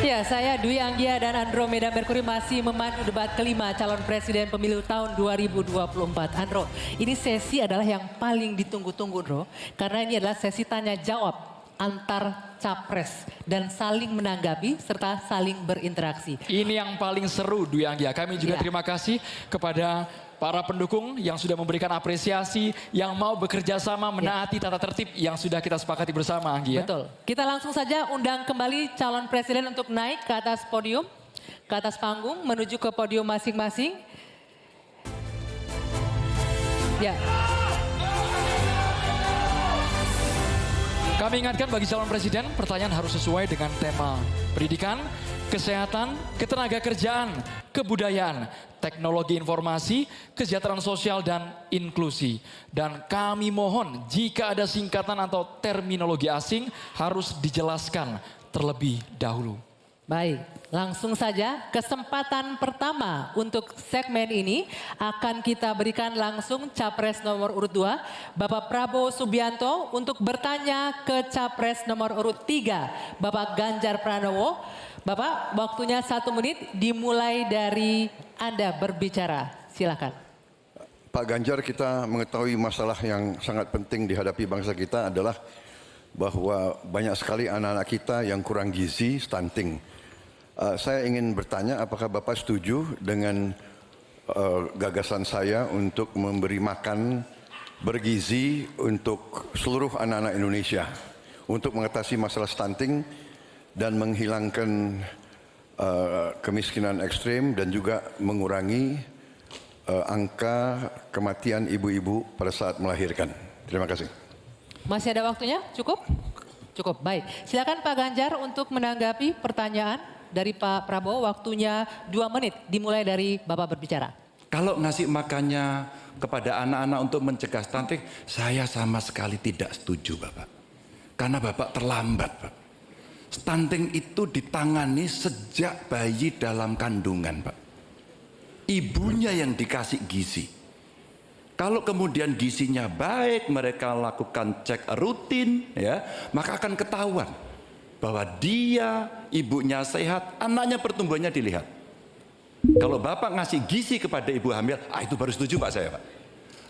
Ya, saya Dwi Anggia dan Andromeda Mercury masih memandu debat kelima calon presiden pemilu tahun 2024. Andro, ini sesi adalah yang paling ditunggu-tunggu, Andro. Karena ini adalah sesi tanya jawab antar capres dan saling menanggapi serta saling berinteraksi. Ini yang paling seru, Dwi Anggia. Kami juga terima kasih kepada para pendukung yang sudah memberikan apresiasi, yang mau bekerja sama menaati tata tertib yang sudah kita sepakati bersama, Anggia. Betul. Kita langsung saja undang kembali calon presiden untuk naik ke atas podium, ke atas panggung, menuju ke podium masing-masing. Ya. Kami ingatkan bagi calon presiden, pertanyaan harus sesuai dengan tema pendidikan, kesehatan, ketenaga kerjaan, kebudayaan, teknologi informasi, kesejahteraan sosial, dan inklusi. Dan kami mohon jika ada singkatan atau terminologi asing harus dijelaskan terlebih dahulu. Baik, langsung saja kesempatan pertama untuk segmen ini akan kita berikan langsung capres nomor urut 2, Bapak Prabowo Subianto untuk bertanya ke capres nomor urut 3, Bapak Ganjar Pranowo. Bapak, waktunya 1 menit dimulai dari Anda berbicara. Silakan. Pak Ganjar, kita mengetahui masalah yang sangat penting dihadapi bangsa kita adalah bahwa banyak sekali anak-anak kita yang kurang gizi, stunting. Saya ingin bertanya apakah Bapak setuju dengan gagasan saya untuk memberi makan bergizi untuk seluruh anak-anak Indonesia untuk mengatasi masalah stunting dan menghilangkan kemiskinan ekstrim dan juga mengurangi angka kematian ibu-ibu pada saat melahirkan. Terima kasih. Masih ada waktunya? Cukup? Cukup, baik. Silakan Pak Ganjar untuk menanggapi pertanyaan dari Pak Prabowo. Waktunya 2 menit dimulai dari Bapak berbicara. Kalau ngasih makannya kepada anak-anak untuk mencegah stunting, saya sama sekali tidak setuju, Bapak. Karena Bapak terlambat, Pak. Stunting itu ditangani sejak bayi dalam kandungan, Pak. Ibunya yang dikasih gizi. Kalau kemudian gizinya baik, mereka lakukan cek rutin, ya, maka akan ketahuan bahwa dia, ibunya sehat, anaknya pertumbuhannya dilihat. Kalau Bapak ngasih gizi kepada ibu hamil, itu baru setuju Pak saya, Pak.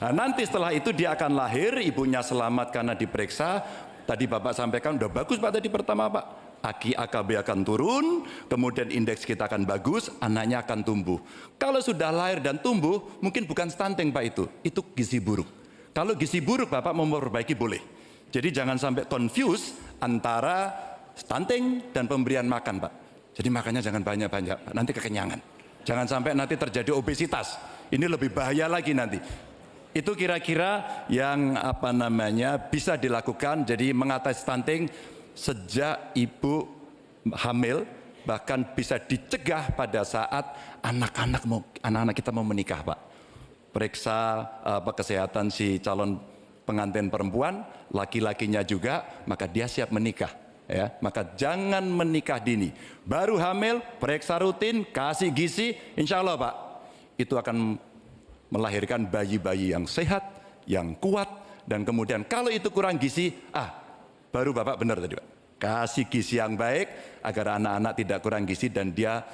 Nah, nanti setelah itu dia akan lahir, ibunya selamat karena diperiksa. Tadi Bapak sampaikan udah bagus Pak tadi pertama Pak. AKB akan turun, kemudian indeks kita akan bagus, anaknya akan tumbuh. Kalau sudah lahir dan tumbuh, mungkin bukan stunting Pak itu gizi buruk. Kalau gizi buruk Bapak mau memperbaiki boleh. Jadi jangan sampai confuse antara stunting dan pemberian makan Pak. Jadi makannya jangan banyak-banyak, nanti kekenyangan. Jangan sampai nanti terjadi obesitas. Ini lebih bahaya lagi nanti. Itu kira-kira yang bisa dilakukan. Jadi mengatasi stunting sejak ibu hamil, bahkan bisa dicegah pada saat anak-anak kita mau menikah Pak. Periksa kesehatan si calon pengantin perempuan, laki-lakinya juga, maka dia siap menikah. Ya, maka jangan menikah dini. Baru hamil, periksa rutin, kasih gizi, insya Allah Pak, itu akan melahirkan bayi-bayi yang sehat, yang kuat, dan kemudian kalau itu kurang gizi, baru Bapak benar tadi Pak. Kasih gizi yang baik agar anak-anak tidak kurang gizi dan dia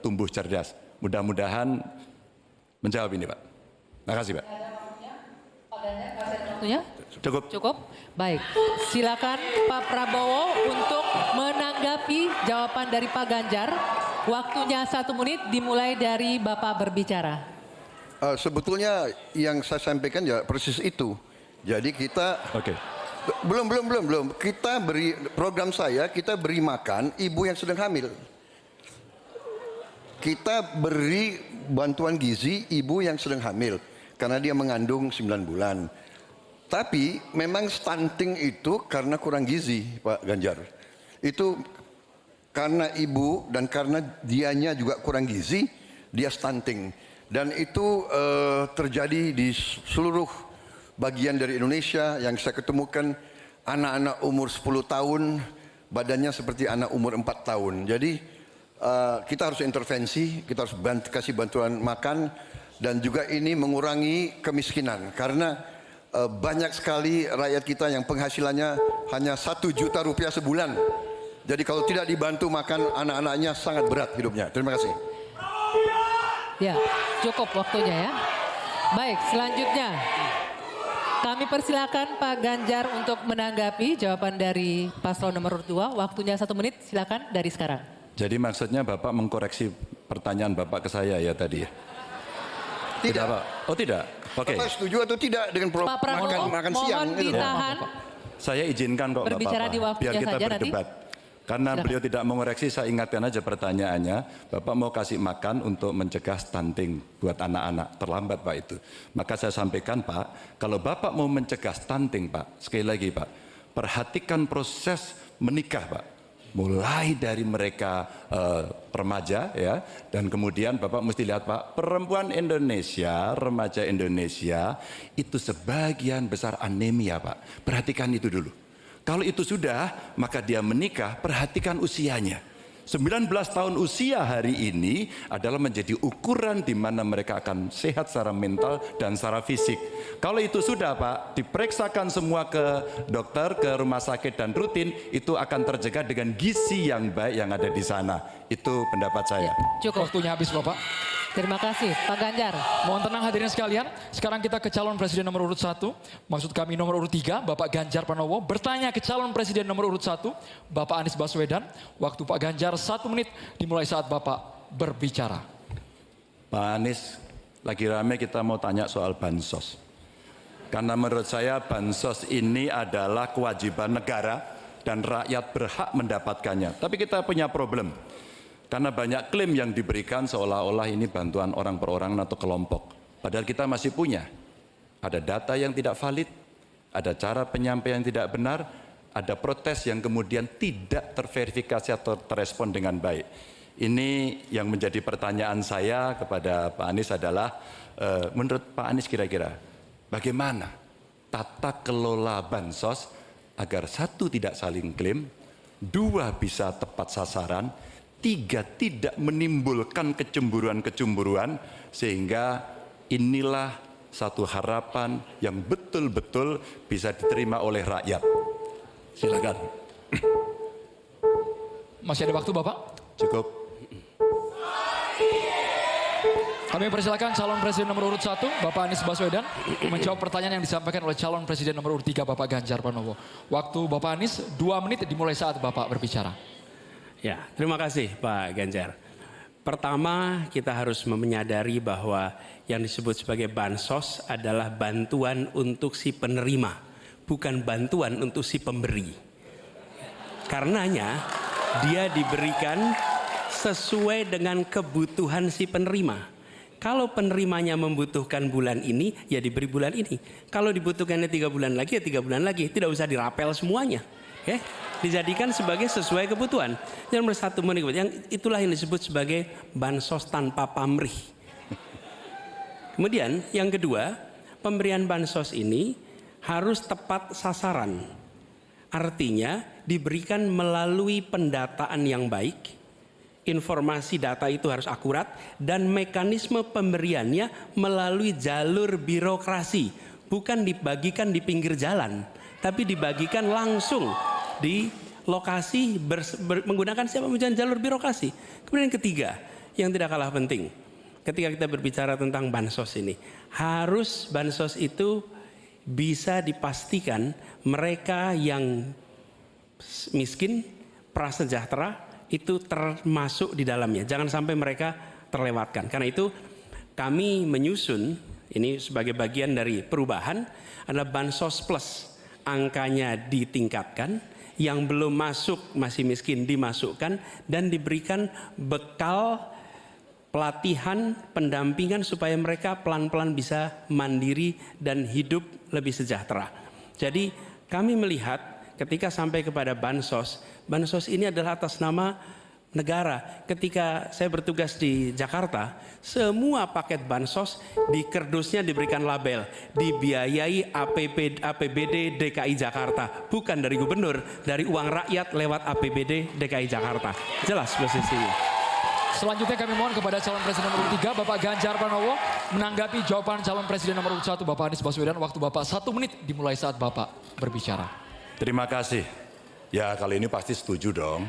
tumbuh cerdas. Mudah-mudahan menjawab ini Pak. Terima kasih Pak. Waktunya? Cukup. Cukup? Baik, silakan Pak Prabowo untuk menanggapi jawaban dari Pak Ganjar. Waktunya 1 menit dimulai dari Bapak berbicara. Sebetulnya yang saya sampaikan ya persis itu. Jadi kita belum. Kita beri program kita beri makan ibu yang sedang hamil. Kita beri bantuan gizi ibu yang sedang hamil karena dia mengandung 9 bulan. Tapi memang stunting itu karena kurang gizi Pak Ganjar. Itu karena ibu dan karena dianya juga kurang gizi, dia stunting. Dan itu terjadi di seluruh bagian dari Indonesia yang saya ketemukan anak-anak umur 10 tahun, badannya seperti anak umur 4 tahun. Jadi kita harus intervensi, kita harus kasih bantuan makan dan juga ini mengurangi kemiskinan. Karena banyak sekali rakyat kita yang penghasilannya hanya 1 juta rupiah sebulan. Jadi kalau tidak dibantu makan anak-anaknya sangat berat hidupnya. Terima kasih. Ya, cukup waktunya ya. Baik, selanjutnya kami persilakan Pak Ganjar untuk menanggapi jawaban dari paslon nomor 2. Waktunya 1 menit, silakan dari sekarang. Jadi maksudnya Bapak mengkoreksi pertanyaan Bapak ke saya ya tadi ya? Tidak. Pak? Oh tidak? Oke. Bapak setuju atau tidak dengan Pak Prabowo, makan siang? mohon ditahan. Saya izinkan kok nggak Berbicara apa-apa. di waktunya Biar kita saja nanti. berdebat. Karena beliau tidak mengoreksi, saya ingatkan aja pertanyaannya. Bapak mau kasih makan untuk mencegah stunting buat anak-anak. Terlambat Pak itu. Maka saya sampaikan Pak, kalau Bapak mau mencegah stunting Pak, sekali lagi Pak, perhatikan proses menikah Pak. Mulai dari mereka remaja ya, dan kemudian Bapak mesti lihat Pak, perempuan Indonesia, remaja Indonesia itu sebagian besar anemia Pak. Perhatikan itu dulu. Kalau itu sudah, maka dia menikah, perhatikan usianya. 19 tahun usia hari ini adalah menjadi ukuran di mana mereka akan sehat secara mental dan secara fisik. Kalau itu sudah Pak, diperiksakan semua ke dokter, ke rumah sakit dan rutin, itu akan terjaga dengan gizi yang baik yang ada di sana. Itu pendapat saya. Cukup. Waktunya habis Bapak. Terima kasih Pak Ganjar. Mohon tenang hadirin sekalian. Sekarang kita ke calon presiden nomor urut 1. Maksud kami nomor urut 3, Bapak Ganjar Pranowo. Bertanya ke calon presiden nomor urut 1, Bapak Anies Baswedan. Waktu Pak Ganjar 1 menit dimulai saat Bapak berbicara. Pak Anies, lagi rame kita mau tanya soal bansos. Karena menurut saya bansos ini adalah kewajiban negara dan rakyat berhak mendapatkannya. Tapi kita punya problem. Karena banyak klaim yang diberikan seolah-olah ini bantuan orang per orang atau kelompok. Padahal kita masih punya. Ada data yang tidak valid, ada cara penyampaian yang tidak benar, ada protes yang kemudian tidak terverifikasi atau terrespon dengan baik. Ini yang menjadi pertanyaan saya kepada Pak Anies adalah, menurut Pak Anies kira-kira bagaimana tata kelola bansos agar 1, tidak saling klaim, 2, bisa tepat sasaran, 3, tidak menimbulkan kecemburuan-kecemburuan, sehingga inilah satu harapan yang betul-betul bisa diterima oleh rakyat. Silakan. Masih ada waktu Bapak? Cukup. Kami persilakan calon presiden nomor urut 1, Bapak Anies Baswedan, menjawab pertanyaan yang disampaikan oleh calon presiden nomor urut 3, Bapak Ganjar Pranowo. Waktu Bapak Anies 2 menit dimulai saat Bapak berbicara. Ya, terima kasih Pak Ganjar. Pertama, kita harus menyadari bahwa yang disebut sebagai bansos adalah bantuan untuk si penerima, bukan bantuan untuk si pemberi. Karenanya, dia diberikan sesuai dengan kebutuhan si penerima. Kalau penerimanya membutuhkan bulan ini, ya diberi bulan ini. Kalau dibutuhkannya 3 bulan lagi, ya 3 bulan lagi. Tidak usah dirapel semuanya. Okay? Dijadikan sebagai sesuai kebutuhan. Yang nomor 1 yang itulah yang disebut sebagai bansos tanpa pamrih. Kemudian yang kedua, pemberian bansos ini harus tepat sasaran. Artinya diberikan melalui pendataan yang baik, informasi data itu harus akurat, dan mekanisme pemberiannya melalui jalur birokrasi, bukan dibagikan di pinggir jalan, tapi dibagikan langsung di lokasi menggunakan siapa menggunakan jalur birokrasi. Kemudian yang ketiga, yang tidak kalah penting, ketika kita berbicara tentang bansos ini, harus bansos itu bisa dipastikan mereka yang miskin, prasejahtera itu termasuk di dalamnya. Jangan sampai mereka terlewatkan. Karena itu kami menyusun ini sebagai bagian dari perubahan adalah bansos plus. Angkanya ditingkatkan. Yang belum masuk masih miskin dimasukkan dan diberikan bekal pelatihan, pendampingan supaya mereka pelan-pelan bisa mandiri dan hidup lebih sejahtera. Jadi kami melihat ketika sampai kepada bansos, bansos ini adalah atas nama negara. Ketika saya bertugas di Jakarta, semua paket bansos di kerdusnya diberikan label dibiayai APBD DKI Jakarta, bukan dari gubernur, dari uang rakyat lewat APBD DKI Jakarta. Jelas posisinya. Selanjutnya kami mohon kepada calon presiden nomor 3, Bapak Ganjar Pranowo, menanggapi jawaban calon presiden nomor 1, Bapak Anies Baswedan. Waktu Bapak 1 menit dimulai saat Bapak berbicara. Terima kasih. Ya kali ini pasti setuju dong.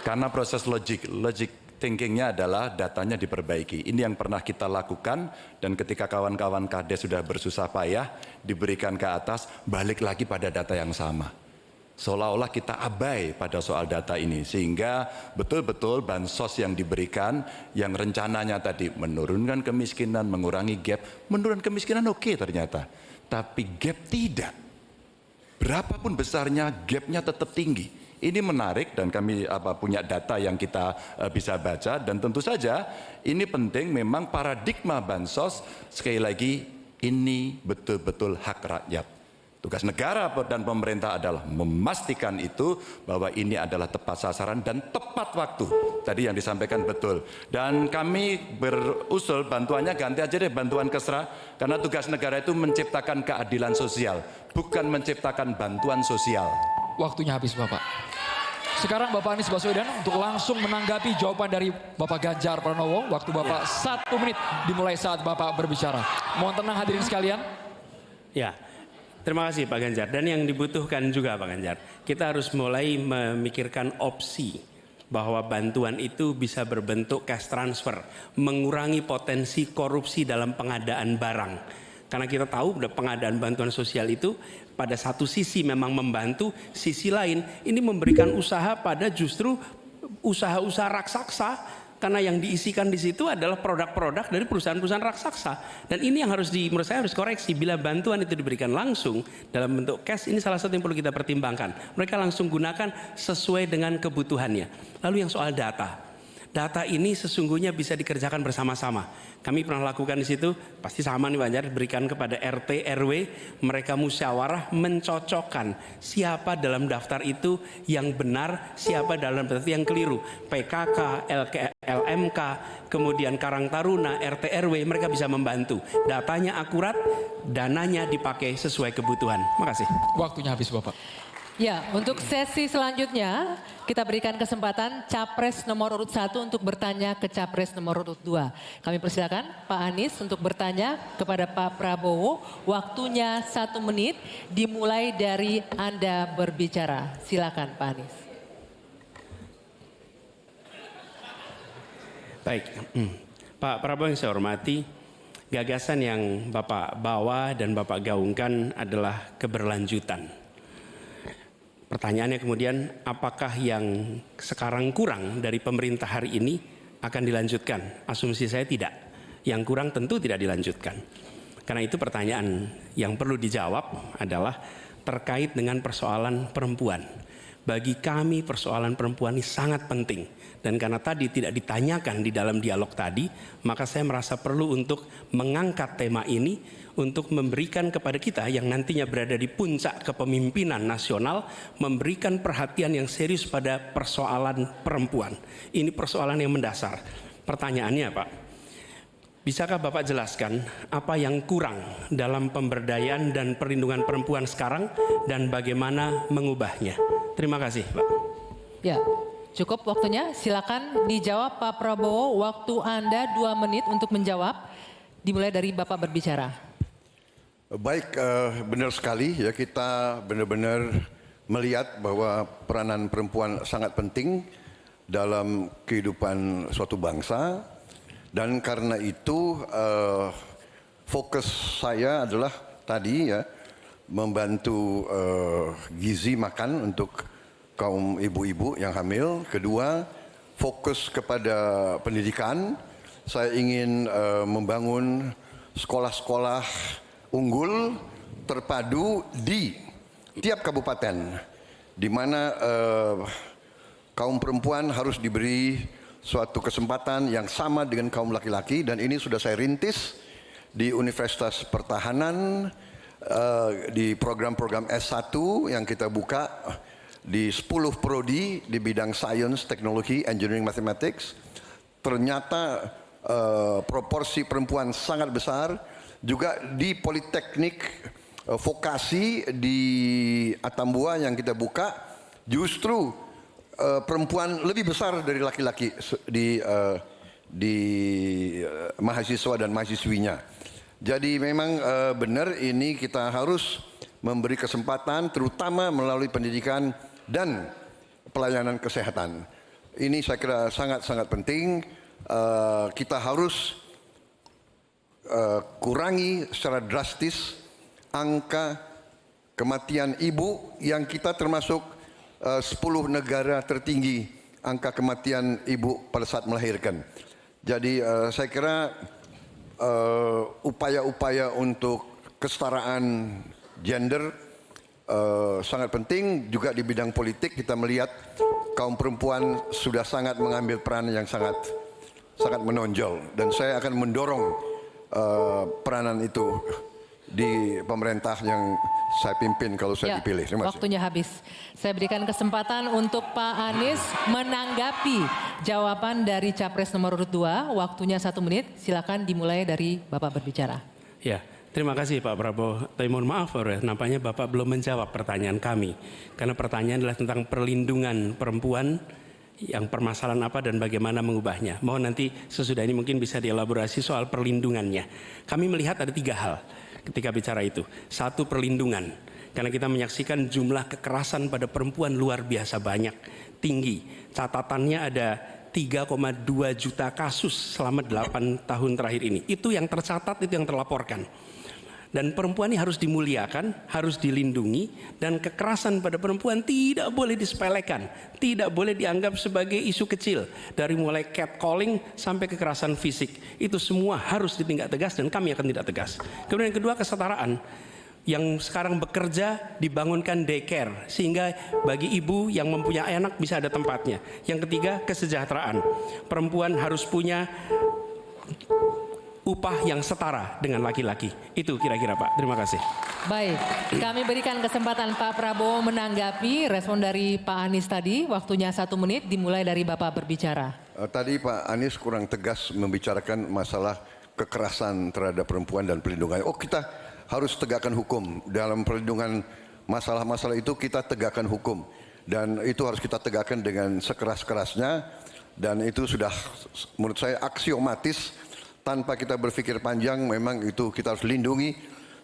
Karena proses logic thinkingnya adalah datanya diperbaiki. Ini yang pernah kita lakukan dan ketika kawan-kawan KD sudah bersusah payah diberikan ke atas, balik lagi pada data yang sama. Seolah-olah kita abai pada soal data ini sehingga betul-betul bansos yang diberikan yang rencananya tadi menurunkan kemiskinan, mengurangi gap, menurunkan kemiskinan oke ternyata. Tapi gap tidak. Berapapun besarnya gapnya tetap tinggi. Ini menarik dan kami punya data yang kita bisa baca dan tentu saja ini penting memang paradigma bansos sekali lagi ini betul-betul hak rakyat. Tugas negara dan pemerintah adalah memastikan itu bahwa ini adalah tepat sasaran dan tepat waktu. Tadi yang disampaikan betul. Dan kami berusul bantuannya ganti aja deh bantuan kesra karena tugas negara itu menciptakan keadilan sosial, bukan menciptakan bantuan sosial. Waktunya habis Bapak. Sekarang Bapak Anies Baswedan untuk langsung menanggapi jawaban dari Bapak Ganjar Pranowo. Waktu Bapak 1 menit dimulai saat Bapak berbicara. Mohon tenang hadirin sekalian. Ya, terima kasih Pak Ganjar. Dan yang dibutuhkan juga Pak Ganjar, kita harus mulai memikirkan opsi bahwa bantuan itu bisa berbentuk cash transfer, mengurangi potensi korupsi dalam pengadaan barang. Karena kita tahu pengadaan bantuan sosial itu pada satu sisi memang membantu, sisi lain ini memberikan usaha pada justru usaha-usaha raksasa. Karena yang diisikan di situ adalah produk-produk dari perusahaan-perusahaan raksasa. Dan ini yang menurut saya harus koreksi. Bila bantuan itu diberikan langsung dalam bentuk cash, ini salah satu yang perlu kita pertimbangkan. Mereka langsung gunakan sesuai dengan kebutuhannya. Lalu yang soal data. Data ini sesungguhnya bisa dikerjakan bersama-sama. Kami pernah lakukan di situ, pasti sama nih Pak Ganjar, berikan kepada RT, RW, mereka musyawarah mencocokkan siapa dalam daftar itu yang benar, siapa dalam daftar itu yang keliru. PKK, LMK, kemudian Karang Taruna, RT, RW, mereka bisa membantu. Datanya akurat, dananya dipakai sesuai kebutuhan. Makasih. Waktunya habis Bapak. Ya, untuk sesi selanjutnya kita berikan kesempatan Capres nomor urut 1 untuk bertanya ke Capres nomor urut 2. Kami persilakan Pak Anies untuk bertanya kepada Pak Prabowo. Waktunya 1 menit dimulai dari Anda berbicara. Silakan Pak Anies. Baik, Pak Prabowo yang saya hormati, gagasan yang Bapak bawa dan Bapak gaungkan adalah keberlanjutan. Pertanyaannya kemudian, apakah yang sekarang kurang dari pemerintah hari ini akan dilanjutkan? Asumsi saya tidak. Yang kurang tentu tidak dilanjutkan. Karena itu pertanyaan yang perlu dijawab adalah terkait dengan persoalan perempuan. Bagi kami persoalan perempuan ini sangat penting. Dan karena tadi tidak ditanyakan di dalam dialog tadi, maka saya merasa perlu untuk mengangkat tema ini untuk memberikan kepada kita yang nantinya berada di puncak kepemimpinan nasional, memberikan perhatian yang serius pada persoalan perempuan. Ini persoalan yang mendasar. Pertanyaannya Pak, bisakah Bapak jelaskan apa yang kurang dalam pemberdayaan dan perlindungan perempuan sekarang dan bagaimana mengubahnya? Terima kasih Pak. Ya, cukup waktunya. Silakan dijawab Pak Prabowo. Waktu Anda 2 menit untuk menjawab. Dimulai dari Bapak berbicara. Baik, benar sekali ya, kita benar-benar melihat bahwa peranan perempuan sangat penting dalam kehidupan suatu bangsa. Dan karena itu fokus saya adalah tadi ya, membantu gizi makan untuk kaum ibu-ibu yang hamil. Kedua, fokus kepada pendidikan. Saya ingin membangun sekolah-sekolah unggul terpadu di tiap kabupaten, di mana kaum perempuan harus diberi suatu kesempatan yang sama dengan kaum laki-laki. Dan ini sudah saya rintis di Universitas Pertahanan, di program-program S1 yang kita buka di 10 prodi di bidang Science, Teknologi, Engineering, Mathematics. Ternyata proporsi perempuan sangat besar. Juga di Politeknik Vokasi di Atambua yang kita buka, justru perempuan lebih besar dari laki-laki di mahasiswa dan mahasiswinya. Jadi memang benar ini kita harus memberi kesempatan terutama melalui pendidikan dan pelayanan kesehatan. Ini saya kira sangat-sangat penting. Kita harus kurangi secara drastis angka kematian ibu yang kita termasuk 10 negara tertinggi angka kematian ibu pada saat melahirkan. Jadi saya kira upaya-upaya untuk kesetaraan gender sangat penting. Juga di bidang politik kita melihat kaum perempuan sudah sangat mengambil peran yang sangat menonjol, dan saya akan mendorong peranan itu di pemerintah yang saya pimpin kalau saya dipilih. Terima kasih. Waktunya habis. Saya berikan kesempatan untuk Pak Anies menanggapi jawaban dari Capres nomor urut 2. Waktunya 1 menit. Silakan dimulai dari Bapak berbicara. Ya, terima kasih Pak Prabowo. Tapi mohon maaf, nampaknya Bapak belum menjawab pertanyaan kami. Karena pertanyaan adalah tentang perlindungan perempuan, yang permasalahan apa dan bagaimana mengubahnya. Mohon nanti sesudah ini mungkin bisa dielaborasi soal perlindungannya. Kami melihat ada 3 hal ketika bicara itu. 1, perlindungan. Karena kita menyaksikan jumlah kekerasan pada perempuan luar biasa banyak, tinggi. Catatannya ada 3,2 juta kasus selama 8 tahun terakhir ini. Itu yang tercatat, itu yang terlaporkan. Dan perempuan ini harus dimuliakan, harus dilindungi, dan kekerasan pada perempuan tidak boleh disepelekan, tidak boleh dianggap sebagai isu kecil. Dari mulai catcalling sampai kekerasan fisik, itu semua harus ditindak tegas dan kami akan tidak tegas. Kemudian yang kedua, kesetaraan. Yang sekarang bekerja dibangunkan daycare sehingga bagi ibu yang mempunyai anak bisa ada tempatnya. Yang ketiga, kesejahteraan. Perempuan harus punya upah yang setara dengan laki-laki. Itu kira-kira Pak. Terima kasih. Baik, kami berikan kesempatan Pak Prabowo menanggapi respon dari Pak Anies tadi. Waktunya 1 menit, dimulai dari Bapak berbicara. Tadi Pak Anies kurang tegas membicarakan masalah kekerasan terhadap perempuan dan perlindungan. Oh, kita harus tegakkan hukum. Dalam perlindungan masalah-masalah itu kita tegakkan hukum. Dan itu harus kita tegakkan dengan sekeras-kerasnya. Dan itu sudah menurut saya aksiomatis. Tanpa kita berpikir panjang, memang itu kita harus lindungi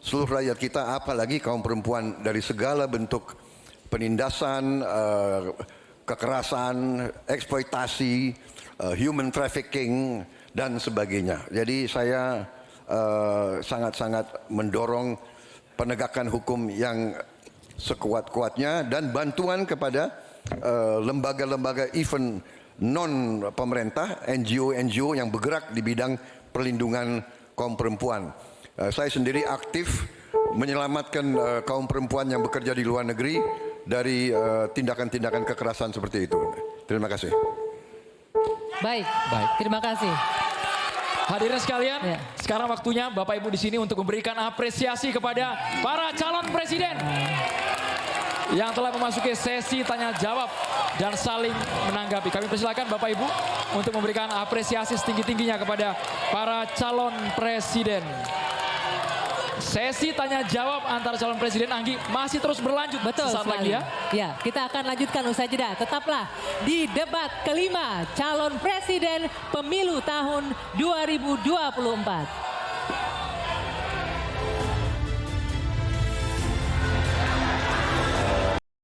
seluruh rakyat kita, apalagi kaum perempuan dari segala bentuk penindasan, kekerasan, eksploitasi, human trafficking, dan sebagainya. Jadi saya sangat-sangat mendorong penegakan hukum yang sekuat-kuatnya dan bantuan kepada lembaga-lembaga event non pemerintah, NGO-NGO yang bergerak di bidang perlindungan kaum perempuan. Saya sendiri aktif menyelamatkan kaum perempuan yang bekerja di luar negeri dari tindakan-tindakan kekerasan seperti itu. Terima kasih. Baik. Terima kasih. Hadirin sekalian, sekarang waktunya Bapak Ibu di sini untuk memberikan apresiasi kepada para calon presiden yang telah memasuki sesi tanya jawab dan saling menanggapi. Kami persilakan Bapak Ibu untuk memberikan apresiasi setinggi-tingginya kepada para calon presiden. Sesi tanya jawab antara calon presiden, Anggi, masih terus berlanjut. Betul sesaat sekali. lagi ya. Ya, kita akan lanjutkan usai jeda. Tetaplah di debat kelima calon presiden pemilu tahun 2024.